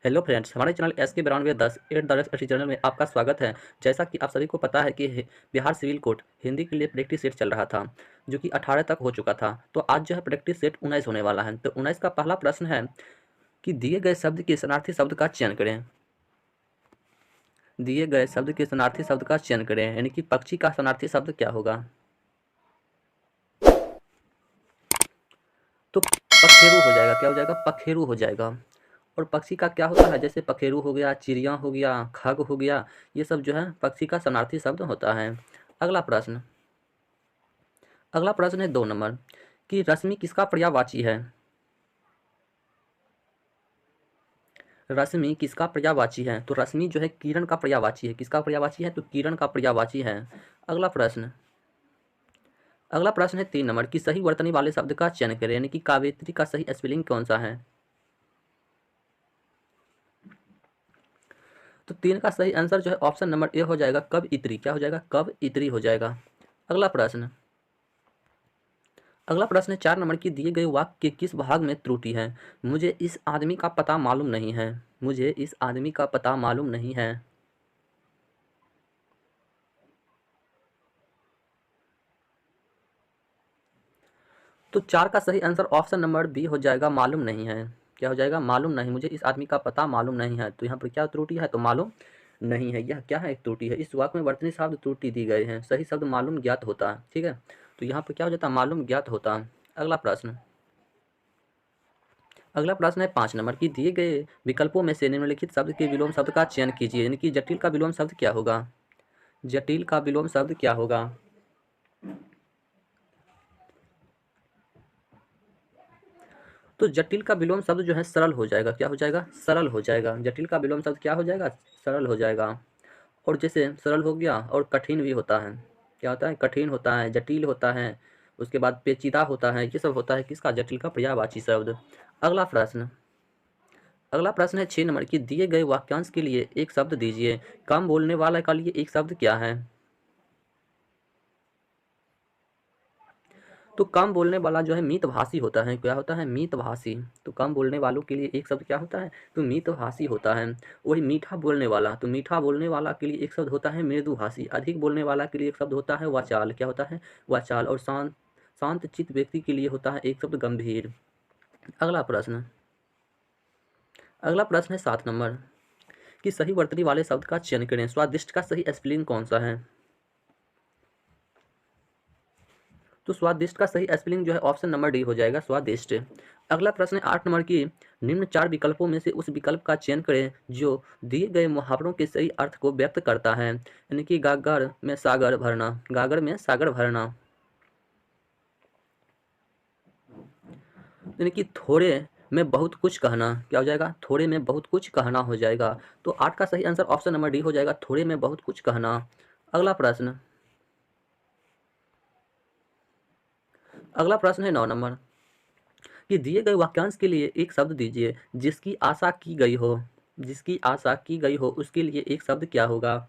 Hello friends, हमारे channel SK9210 at the rate channel में आपका स्वागत है। जैसा कि आप सभी को पता है कि बिहार सिविल कोर्ट हिंदी के लिए प्रैक्टिस सेट चल रहा था, जो कि 18 तक हो चुका था। तो आज जो है प्रैक्टिस सेट 19 होने वाला है। तो 19 का पहला प्रश्न है कि दिए गए शब्द के समानार्थी शब्द का चयन करें। दिए गए शब्द के समानार्थी शब्द का चयन करें, यानी कि पक्षी का समानार्थी शब्द क्या होगा? तो पखेरु हो जाएगा। क्या हो जाएगा? पखेरु हो जाएगा। और पक्षी का क्या होता है? जैसे पखेरु हो गया, चिड़िया हो गया, खग हो गया, ये सब जो है पक्षी का समानार्थी शब्द होता है। अगला प्रश्न है 2 नंबर कि रश्मि किसका पर्यायवाची है? रश्मि किसका पर्यायवाची है? तो रश्मि जो है किरण का पर्यायवाची है। किसका पर्यायवाची है? तो किरण का पर्यायवाची है। अगला प्रश्न है 3 नंबर कि सही वर्तनी वाले शब्द का चयन करें, यानी कि काव्यत्री का सही स्पेलिंग कौन सा है? तो 3 का सही आंसर जो है ऑप्शन नंबर ए हो जाएगा, कब इतरी। क्या हो जाएगा? कब इतरी हो जाएगा। अगला प्रश्न है 4 नंबर की दिए गए वाक्य के किस भाग में त्रुटि है? मुझे इस आदमी का पता मालूम नहीं है। मुझे इस आदमी का पता मालूम नहीं है। तो 4 का सही आंसर ऑप्शन नंबर बी हो जाएगा, मालूम नहीं है। क्या हो जाएगा? मालूम नहीं। मुझे इस आदमी का पता मालूम नहीं है। तो यहाँ पर क्या त्रुटि है? तो मालूम नहीं है। यह क्या है? एक त्रुटि है। इस वाक्य में वर्तनी शब्द त्रुटि दी गई है। सही शब्द मालूम ज्ञात होता है। ठीक है, तो यहाँ पर क्या हो जाता है? मालूम ज्ञात होता है। अगला प्रश्न है 5 नंबर की दिए गए विकल्पों में से निम्नलिखित शब्द के विलोम शब्द का चयन कीजिए, यानी कि जटिल का विलोम शब्द क्या होगा? जटिल का विलोम शब्द क्या होगा? तो जटिल का विलोम शब्द जो है सरल हो जाएगा। क्या हो जाएगा? सरल हो जाएगा। जटिल का विलोम शब्द क्या हो जाएगा? सरल हो जाएगा। और जैसे सरल हो गया और कठिन भी होता है। क्या होता है? कठिन होता है, जटिल होता है, उसके बाद पेचीदा होता है। ये सब होता है किसका? जटिल का पर्यायवाची शब्द। अगला प्रश्न है 6 नंबर की दिए गए वाक्यांश के लिए एक शब्द दीजिए। कम बोलने वाला के लिए एक शब्द क्या है? तो कम बोलने वाला जो है मितभाषी होता है। क्या होता है? मितभाषी। तो कम बोलने वालों के लिए एक शब्द क्या होता है? तो मितभाषी होता है। वही मीठा बोलने वाला, तो मीठा बोलने वाला के लिए एक शब्द होता है मृदुभाषी। अधिक बोलने वाला के लिए एक शब्द होता है वाचाल। क्या होता है? वाचाल। और शांत चित्त व्यक्ति के लिए होता है एक शब्द गंभीर। अगला प्रश्न है 7 नंबर कि सही वर्तनी वाले शब्द का चयन करें। स्वादिष्ट का सही स्पेलिंग कौन सा है? तो स्वादिष्ट का सही स्पेलिंग जो है ऑप्शन नंबर डी हो जाएगा, स्वादिष्ट। अगला प्रश्न है 8 नंबर की निम्न 4 विकल्पों में से उस विकल्प का चयन करें जो दिए गए मुहावरों के सही अर्थ को व्यक्त करता है, यानी कि गागर में सागर भरना। गागर में सागर भरना, यानी कि थोड़े में बहुत कुछ कहना। क्या हो जाएगा? थोड़े में बहुत कुछ कहना हो जाएगा। तो 8 का सही आंसर ऑप्शन नंबर डी हो जाएगा, थोड़े में बहुत कुछ कहना। अगला प्रश्न है 9 नंबर कि दिए गए वाक्यांश के लिए एक शब्द दीजिए जिसकी आशा की गई हो। जिसकी आशा की गई हो उसके लिए एक शब्द क्या होगा?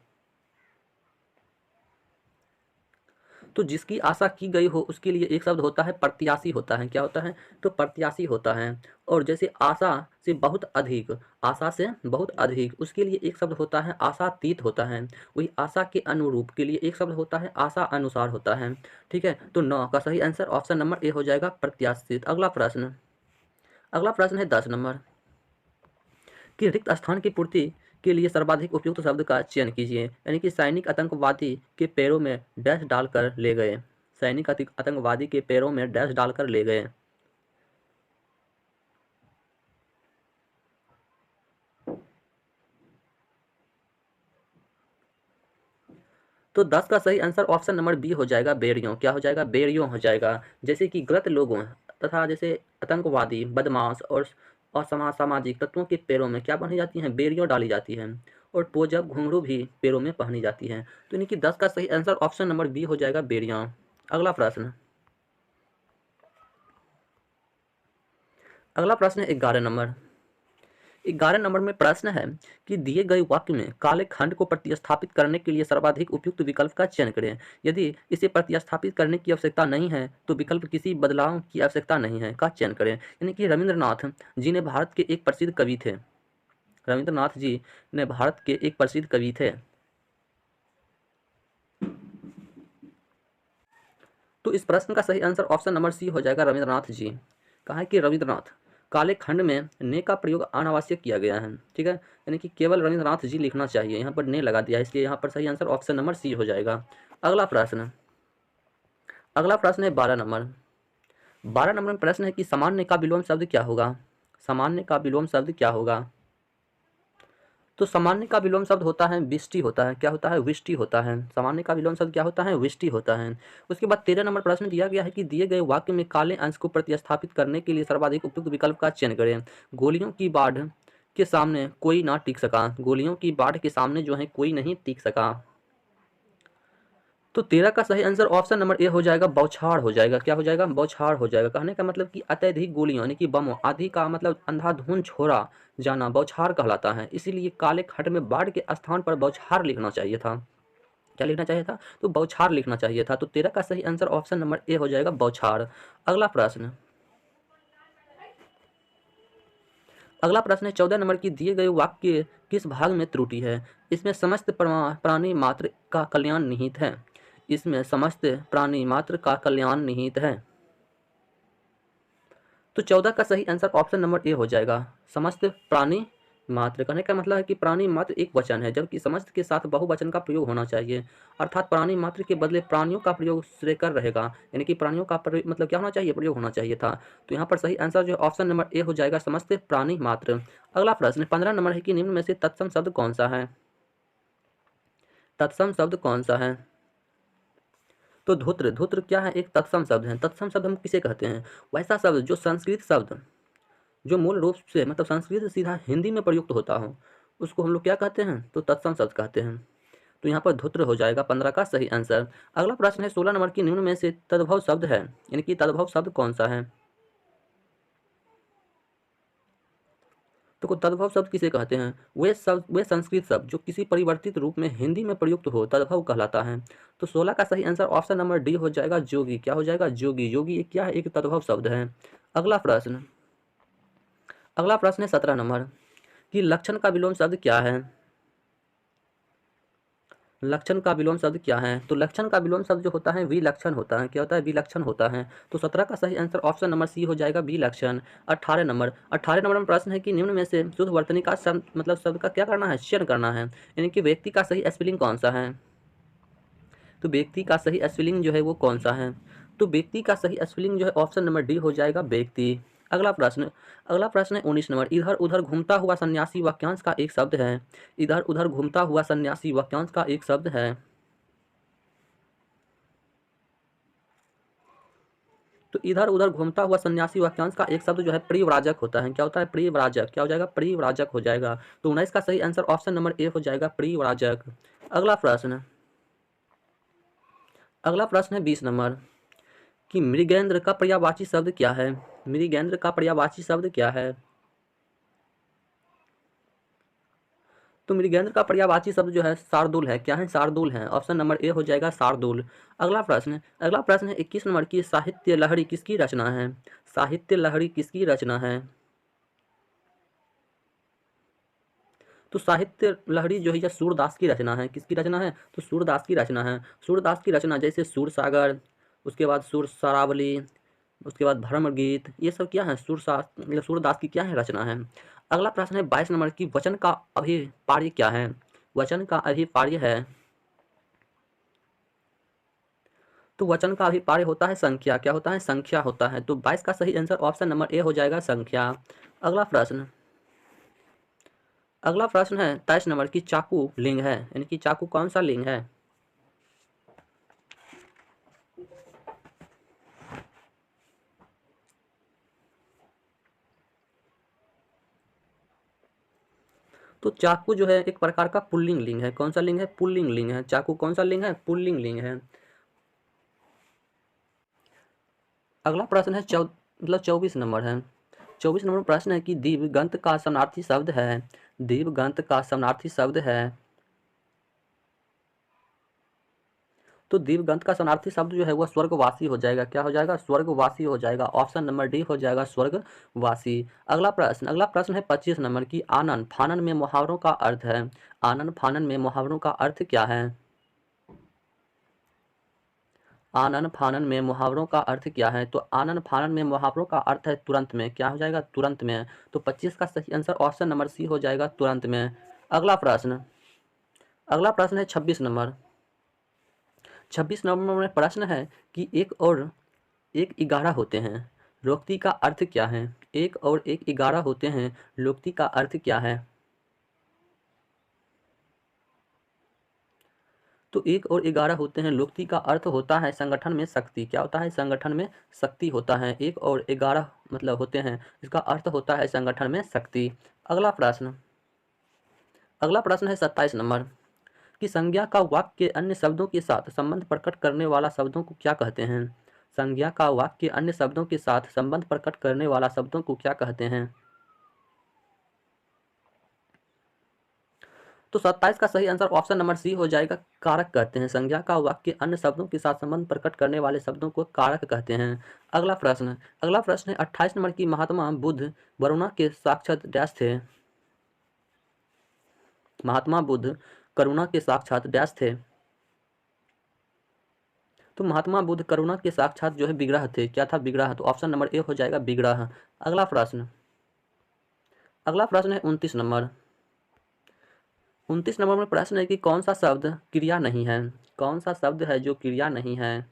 तो जिसकी आशा की गई हो उसके लिए एक शब्द होता है प्रत्याशी होता है। क्या होता है? तो प्रत्याशी होता है। और जैसे आशा से बहुत अधिक, आशा से बहुत अधिक, उसके लिए एक शब्द होता है आशातीत होता है। वही आशा के अनुरूप के लिए एक शब्द होता है आशा अनुसार होता है। ठीक है, तो 9 का सही आंसर ऑप्शन नंबर ए हो जाएगा, प्रत्याशित। अगला प्रश्न है 10 नंबर कि रिक्त स्थान की पूर्ति के लिए सर्वाधिक उपयुक्त शब्द का चयन कीजिए, यानी कि सैनिक आतंकवादी के पैरों में डैश डालकर ले गए। सैनिक आतंकवादी के पैरों में डैश डालकर ले गए। तो 10 का सही आंसर ऑप्शन नंबर बी हो जाएगा, बेड़ियों। क्या हो जाएगा? बेड़ियों हो जाएगा। जैसे कि गलत लोगों तथा जैसे आतंकवादी, बदमाश और असामाजिक तत्वों के पैरों में क्या पहनी जाती हैं? बेड़ियों डाली जाती हैं। और पोजब घुंघरू भी पैरों में पहनी जाती हैं। तो यानी कि 10 का सही आंसर ऑप्शन नंबर बी हो जाएगा, बेड़ियां। अगला प्रश्न है 11 नंबर। 11 नंबर में प्रश्न है कि दिए गए वाक्य में काले खंड को प्रतिस्थापित करने के लिए सर्वाधिक उपयुक्त विकल्प का चयन करें। यदि इसे प्रतिस्थापित करने की आवश्यकता नहीं है तो विकल्प किसी बदलाव की आवश्यकता नहीं है का चयन करें। यानी कि रविंद्रनाथ जी ने भारत के एक प्रसिद्ध कवि थे। रविंद्रनाथ जी ने भारत के एक प्रसिद्ध कवि थे। तो इस प्रश्न का सही आंसर ऑप्शन नंबर सी हो जाएगा, रविंद्रनाथ जी। कहा है कि रविंद्रनाथ, काले खंड में ने का प्रयोग अनावश्यक किया गया है, ठीक है, यानी कि केवल रविंद्रनाथ जी लिखना चाहिए, यहाँ पर ने लगा दिया है, इसलिए यहाँ पर सही आंसर ऑप्शन नंबर सी हो जाएगा। अगला प्रश्न है 12 नंबर। 12 नंबर में प्रश्न है कि सामान्य का विलोम शब्द क्या होगा। सामान्य का विलोम शब्द क्या होगा। तो सामान्य का विलोम शब्द होता है विष्टि होता है। क्या होता है, विष्टि होता है। सामान्य का विलोम शब्द क्या होता है, विष्टि होता है। उसके बाद 13 नंबर प्रश्न दिया गया है कि दिए गए वाक्य में काले अंश को प्रतिस्थापित करने के लिए सर्वाधिक उपयुक्त विकल्प का चयन करें। गोलियों की बाढ़ के सामने कोई ना टिक सका। गोलियों की बाढ़ के सामने जो है कोई नहीं टिक सका। तो 13 का सही आंसर ऑप्शन नंबर ए हो जाएगा, बौछार हो जाएगा। क्या हो जाएगा, बौछार हो जाएगा। कहने का मतलब कि अत्यधिक गोलियों यानी कि बमों आदि का मतलब अंधाधुंध छोड़ा जाना बौछार कहलाता है। इसीलिए काले खंड में बाढ़ के स्थान पर बौछार लिखना चाहिए था। क्या लिखना चाहिए था, तो बौछार लिखना चाहिए था। तो 13 का सही आंसर ऑप्शन नंबर ए हो जाएगा, बौछार। अगला प्रश्न है 14 नंबर की दिए गए वाक्य किस भाग में त्रुटि है। इसमें समस्त प्राणी मात्र का कल्याण निहित है। इसमें समस्त प्राणी मात्र का कल्याण निहित है। तो 14 का सही आंसर ऑप्शन नंबर ए हो जाएगा, समस्त प्राणी मात्र। कहने का मतलब है कि प्राणी मात्र एक वचन है, जबकि समस्त के साथ बहुवचन का प्रयोग होना चाहिए। अर्थात प्राणी मात्र के बदले प्राणियों का प्रयोग श्रेयकर रहेगा, यानी कि प्राणियों का मतलब क्या होना चाहिए, प्रयोग होना चाहिए था। तो यहाँ पर सही आंसर जो है ऑप्शन नंबर ए हो जाएगा, समस्त प्राणी मात्र। अगला प्रश्न 15 नंबर है कि निम्न में से तत्सम शब्द कौन सा है। तत्सम शब्द कौन सा है। तो धूत्र, धूत्र क्या है, एक तत्सम शब्द है। तत्सम शब्द हम किसे कहते हैं, वैसा शब्द जो संस्कृत शब्द जो मूल रूप से मतलब संस्कृत से सीधा हिंदी में प्रयुक्त होता हो, उसको हम लोग क्या कहते हैं, तो तत्सम शब्द कहते हैं। तो यहाँ पर धूत्र हो जाएगा 15 का सही आंसर। अगला प्रश्न है 16 नंबर की निम्न में से तद्भव शब्द है, यानी कि तद्भव शब्द कौन सा है। तो तद्भव शब्द किसे कहते हैं, वे संस्कृत शब्द जो किसी परिवर्तित रूप में हिंदी में प्रयुक्त हो, तद्भव कहलाता है। तो 16 का सही आंसर ऑप्शन नंबर डी हो जाएगा, जोगी। क्या हो जाएगा, जोगी। जोगी एक क्या है, एक तद्भव शब्द है। अगला प्रश्न है 17 नंबर कि लक्षण का विलोम शब्द क्या है। लक्षण का विलोम शब्द क्या है, तो लक्षण का विलोम शब्द जो होता है विलक्षण होता है। क्या होता है, विलक्षण होता है। तो 17 का सही आंसर ऑप्शन नंबर सी हो जाएगा, विलक्षण। 18 नंबर में प्रश्न है कि निम्न में से शुद्ध वर्तनी का मतलब शब्द का क्या करना है, चयन करना है, यानी कि व्यक्ति का सही स्पेलिंग कौन सा है। तो व्यक्ति का सही स्पेलिंग जो है वो कौन सा है, तो व्यक्ति का सही स्पेलिंग जो है ऑप्शन नंबर डी हो जाएगा, व्यक्ति। अगला प्रश्न है 19 नंबर, इधर उधर घूमता हुआ सन्यासी वाक्यांश का एक शब्द है। इधर उधर घूमता हुआ सन्यासी वाक्यांश का एक शब्द है। तो इधर उधर घूमता हुआ सन्यासी वाक्यांश का एक शब्द जो है परिव्राजक होता है। क्या होता है, परिव्राजक। क्या हो जाएगा, परिव्राजक हो जाएगा। तो 19 का सही आंसर ऑप्शन नंबर ए हो जाएगा, परिव्राजक। अगला प्रश्न है 20 नंबर कि मृगेंद्र का पर्यायवाची शब्द क्या है। मृगेंद्र का पर्यायवाची शब्द क्या है। तो मृगेंद्र का पर्यायवाची शब्द जो है शार्दूल है। क्या है, शार्दूल है। ऑप्शन नंबर ए हो जाएगा, शार्दूल। अगला प्रश्न है 21 नंबर की साहित्य लहरी किसकी रचना है। साहित्य लहरी किसकी रचना है। तो साहित्य लहरी जो है यह सूरदास की रचना है। किसकी रचना है, तो सूरदास की रचना है। सूरदास की रचना जैसे सूरसागर, उसके बाद सुर सरावली, उसके बाद भ्रम गीत, ये सब क्या है, मतलब सूरदास की क्या है, रचना है। अगला प्रश्न है 22 नंबर की वचन का अभिपार्य क्या है। वचन का अभिपार्य है, तो वचन का अभिपार्य होता है संख्या। क्या होता है, संख्या होता है। तो 22 का सही आंसर ऑप्शन नंबर ए हो जाएगा, संख्या। अगला प्रश्न है 23 नंबर की चाकू लिंग है, यानी कि चाकू कौन सा लिंग है। तो चाकू जो है एक प्रकार का पुल्लिंग लिंग है। कौन सा लिंग है, पुल्लिंग लिंग है। चाकू कौन सा लिंग है, पुल्लिंग लिंग है। अगला प्रश्न है 24 नंबर है। 24 नंबर प्रश्न है कि दिव्यगंत का समानार्थी शब्द है। दिव्यगंत का समानार्थी शब्द है। तो दिवगंत का समानार्थी शब्द जो है वह स्वर्गवासी हो जाएगा। क्या हो जाएगा? स्वर्गवासी हो जाएगा। ऑप्शन नंबर डी हो जाएगा स्वर्गवासी। अगला प्रश्न है 25 नंबर की आनन फानन में मुहावरों का अर्थ है। आनन फानन में मुहावरों का अर्थ क्या है? आनन फानन में मुहावरों का अर्थ क्या है? तो आनन फानन में मुहावरों का अर्थ है तुरंत में। क्या हो जाएगा? तुरंत में। तो 25 का सही आंसर ऑप्शन नंबर सी हो जाएगा तुरंत में। अगला प्रश्न है 26 नंबर। 26 नंबर में प्रश्न है कि एक और एक 11 होते हैं, लोक्ति का अर्थ क्या है? एक और एक 11 होते हैं, लोक्ति का अर्थ क्या है? तो एक और 11 होते हैं, लोक्ति का अर्थ होता है संगठन में शक्ति। क्या होता है? संगठन में शक्ति होता है। एक और 11 मतलब होते हैं, इसका अर्थ होता है संगठन में शक्ति। अगला प्रश्न है 27 नंबर कि संज्ञा का वाक्य के अन्य शब्दों के साथ संबंध प्रकट करने वाला शब्दों को क्या कहते हैं? संज्ञा का वाक्य के अन्य शब्दों के साथ संबंध प्रकट करने वाला शब्दों को क्या कहते हैं? तो 27 का सही आंसर ऑप्शन नंबर सी हो जाएगा, कारक कहते हैं। संज्ञा का वाक्य अन्य शब्दों के साथ संबंध प्रकट करने वाले शब्दों को कारक कहते हैं। अगला प्रश्न है 28 नंबर की महात्मा बुद्ध वरुणा के साक्षात डैश थे। महात्मा बुद्ध करुणा के साक्षात डैश थे। तो महात्मा बुद्ध करुणा के साक्षात जो है विग्रह थे। क्या था? विग्रह। तो ऑप्शन नंबर ए हो जाएगा विग्रह। अगला प्रश्न है 29 नंबर। 29 नंबर में प्रश्न है कि कौन सा शब्द क्रिया नहीं है? कौन सा शब्द है जो क्रिया नहीं है?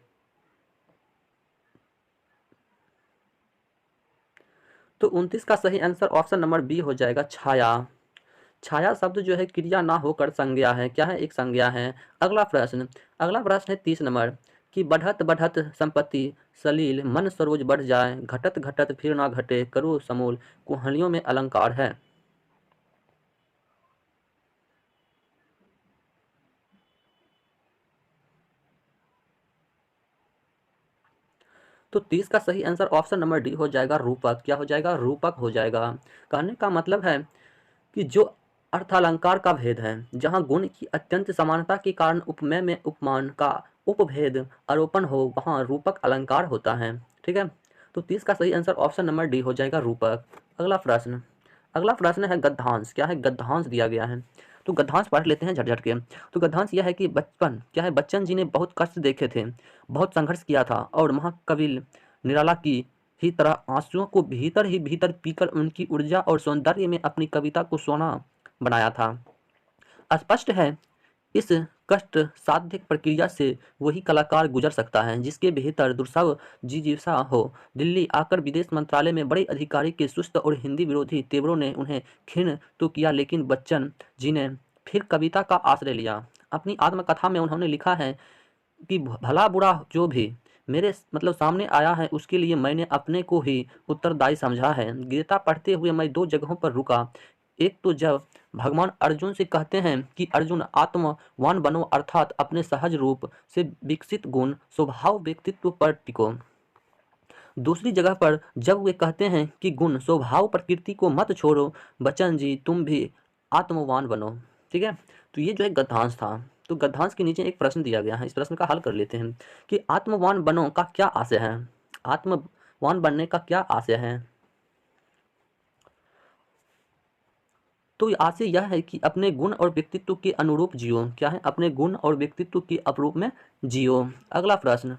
तो 29 का सही आंसर ऑप्शन नंबर बी हो जाएगा छाया। छाया शब्द जो है क्रिया ना होकर संज्ञा है। क्या है? एक संज्ञा है। अगला प्रश्न है 30 नंबर कि बढ़त बढ़त संपत्ति सलील मन सरोज बढ़ जाए घटत घटत फिर ना घटे करो समूल कुहनियों में अलंकार है। तो 30 का सही आंसर ऑप्शन नंबर डी हो जाएगा रूपक। क्या हो जाएगा? रूपक हो जाएगा। कहने का मतलब है कि जो अर्थालंकार का भेद है, जहाँ गुण की अत्यंत समानता के कारण उपमेय में उपमान का उपभेद आरोपण हो, वहाँ रूपक अलंकार होता है। ठीक है। तो 30 का सही आंसर ऑप्शन नंबर डी हो जाएगा रूपक। अगला प्रश्न है गद्यांश। क्या है? गद्यांश दिया गया है। तो गद्यांश पढ़ लेते हैं झटझट के। तो गद्यांश यह है कि बच्चन जी ने बहुत कष्ट देखे थे, बहुत संघर्ष किया था और महाकवि निराला की ही तरह आंसुओं को भीतर ही भीतर पीकर उनकी ऊर्जा और सौंदर्य में अपनी कविता को सोना बनाया था। स्पष्ट है इस कष्ट साध्य प्रक्रिया से वही कलाकार गुजर सकता है जिसके भीतर दुर्सव जिज्ञासा हो। दिल्ली आकर विदेश मंत्रालय में बड़े अधिकारी के सुस्त और हिंदी विरोधी तेवरों ने उन्हें खिन्न तो किया, लेकिन बच्चन जी ने फिर कविता का आश्रय लिया। अपनी आत्मकथा में उन्होंने लिखा है कि भला बुरा जो भी मेरे सामने आया है उसके लिए मैंने अपने को ही उत्तरदायी समझा है। गीता पढ़ते हुए मैं दो जगहों पर रुका। एक तो जब भगवान अर्जुन से कहते हैं कि अर्जुन आत्मवान बनो, अर्थात अपने सहज रूप से विकसित गुण स्वभाव व्यक्तित्व पर टिको। दूसरी जगह पर जब वे कहते हैं कि गुण स्वभाव प्रकृति को मत छोड़ो, बच्चन जी तुम भी आत्मवान बनो। ठीक है। तो ये जो है गद्यांश था। तो गद्यांश के नीचे एक प्रश्न दिया गया है, इस प्रश्न का हल कर लेते हैं कि आत्मवान बनो का क्या आशय है? आत्मवान बनने का क्या आशय है? तो आशय यह है कि अपने गुण और व्यक्तित्व के अनुरूप जियो। क्या है? अपने गुण और व्यक्तित्व के अपरूप में जियो। अगला प्रश्न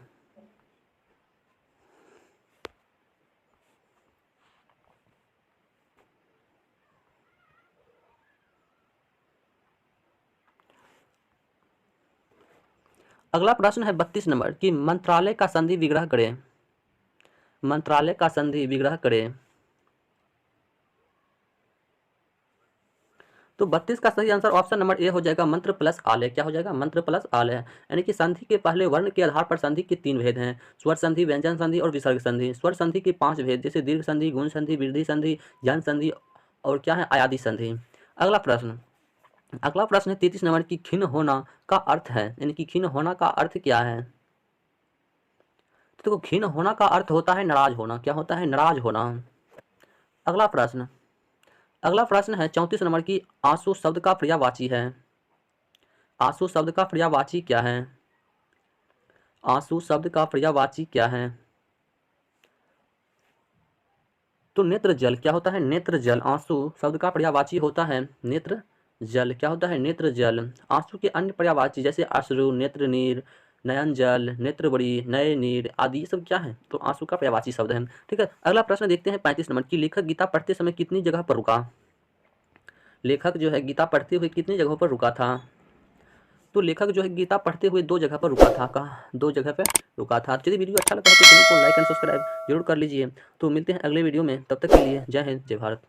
है 32 नंबर कि मंत्रालय का संधि विग्रह करें। मंत्रालय का संधि विग्रह करें। तो 32 का सही आंसर ऑप्शन नंबर ए हो जाएगा मंत्र प्लस आलय। क्या हो जाएगा? मंत्र प्लस आलय। यानी कि संधि के पहले वर्ण के आधार पर संधि के 3 भेद हैं, स्वर संधि, व्यंजन संधि और विसर्ग संधि। स्वर संधि के 5 भेद जैसे दीर्घ संधि, गुण संधि, वृद्धि संधि, जन संधि और क्या है? आयादी संधि। अगला प्रश्न है 33 नंबर की खिन्न होना का अर्थ है। यानी कि खिन्न होना का अर्थ क्या है? तो खिन्न होना का अर्थ होता है नाराज होना। क्या होता है? नाराज होना। अगला प्रश्न है 34 नंबर की आंसू शब्द का पर्यायवाची है। आंसू शब्द का पर्यायवाची क्या है? आंसू शब्द का पर्यायवाची क्या है? तो नेत्र जल क्या होता है? नेत्र जल। आंसू शब्द का पर्यायवाची होता है नेत्र जल। क्या होता है? नेत्र जल। आंसू के अन्य पर्यायवाची जैसे अश्रु, नेत्र नीर, नयन जल, नेत्र बड़ी, नय नीर आदि, ये सब क्या है? तो आंसू का पर्यायवाची शब्द है। ठीक है, अगला प्रश्न देखते हैं 35 नंबर की। लेखक गीता पढ़ते समय कितनी जगह पर रुका? लेखक जो है गीता पढ़ते हुए कितनी जगहों पर रुका था? तो लेखक जो है गीता पढ़ते हुए 2 जगह पर रुका था। कहाँ? 2 जगह पे रुका था। यदि वीडियो अच्छा लगा है तो चैनल को लाइक एंड सब्सक्राइब जरूर कर लीजिए। तो मिलते हैं अगले वीडियो में, तब तक के लिए जय हिंद, जय भारत।